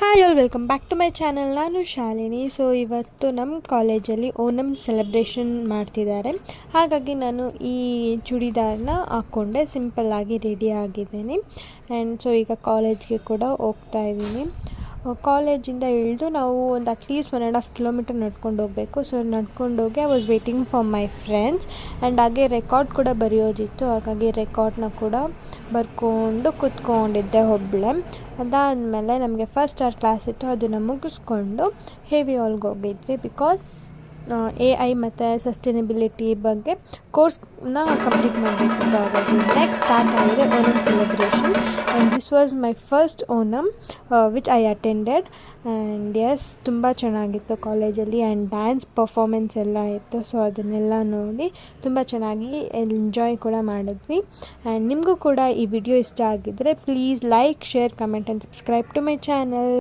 Hi all welcome back to my channel. ನಾನು Shalini. So ಇವತ್ತು ನಮ್ಮ ಕಾಲೇಜಲ್ಲಿ ಓಣಂ ಸೆಲೆಬ್ರೇಷನ್ ಮಾಡ್ತಿದ್ದಾರೆ. ಹಾಗಾಗಿ ನಾನು ಈ ಚೂಡಿದಾರನ್ನ ಹಾಕ್ಕೊಂಡೆ ಸಿಂಪಲ್ಲಾಗಿ ರೆಡಿ ಆಗಿದ್ದೀನಿ. ಆ್ಯಂಡ್ ಸೊ ಈಗ ಕಾಲೇಜ್ಗೆ ಕೂಡ ಹೋಗ್ತಾ ಇದ್ದೀನಿ. ಕಾಲೇಜಿಂದ ಇಳಿದು ನಾವು ಒಂದು ಅಟ್ಲೀಸ್ಟ್ 1.5 ಕಿಲೋಮೀಟರ್ ನಡ್ಕೊಂಡು ಹೋಗಬೇಕು. ಸೊ ನಡ್ಕೊಂಡೋಗಿ I was waiting for my friends. And ಹಾಗೆ ರೆಕಾರ್ಡ್ ಕೂಡ ಬರೆಯೋದಿತ್ತು, ಹಾಗಾಗಿ ರೆಕಾರ್ಡ್ನ ಕೂಡ ಬರ್ಕೊಂಡು ಕೂತ್ಕೊಂಡಿದ್ದೆ ಒಬ್ಬಳೆ. ಅದಾದಮೇಲೆ ನಮಗೆ ಫಸ್ಟ್ ಅವರ್ ಕ್ಲಾಸ್ ಇತ್ತು, ಅದನ್ನು ಮುಗಿಸ್ಕೊಂಡು ಹೆವಿ ಹಾಲ್ಗೆ ಹೋಗಿದ್ವಿ. ಬಿಕಾಸ್ AI ಮತ್ತು ಸಸ್ಟೈನಬಿಲಿಟಿ ಬಗ್ಗೆ ಕೋರ್ಸ್ನ ಕಂಪ್ಲೀಟ್ ಮಾಡಬೇಕು. ಹಾಗಾಗಿ ನೆಕ್ಸ್ಟ್ ಸ್ಟಾರ್ಟ್ ಆಗಿದೆ Onam celebration. And this was my first Onam which I attended. And yes, ತುಂಬ ಚೆನ್ನಾಗಿತ್ತು ಕಾಲೇಜಲ್ಲಿ. ಆ್ಯಂಡ್ ಡ್ಯಾನ್ಸ್ ಪರ್ಫಾಮೆನ್ಸ್ ಎಲ್ಲ ಇತ್ತು. ಸೊ ಅದನ್ನೆಲ್ಲ ನೋಡಿ ತುಂಬ ಚೆನ್ನಾಗಿ ಎಂಜಾಯ್ ಕೂಡ ಮಾಡಿದ್ವಿ. ಆ್ಯಂಡ್ ನಿಮಗೂ ಕೂಡ ಈ ವಿಡಿಯೋ ಇಷ್ಟ ಆಗಿದ್ದರೆ please like, share, comment and subscribe to my channel.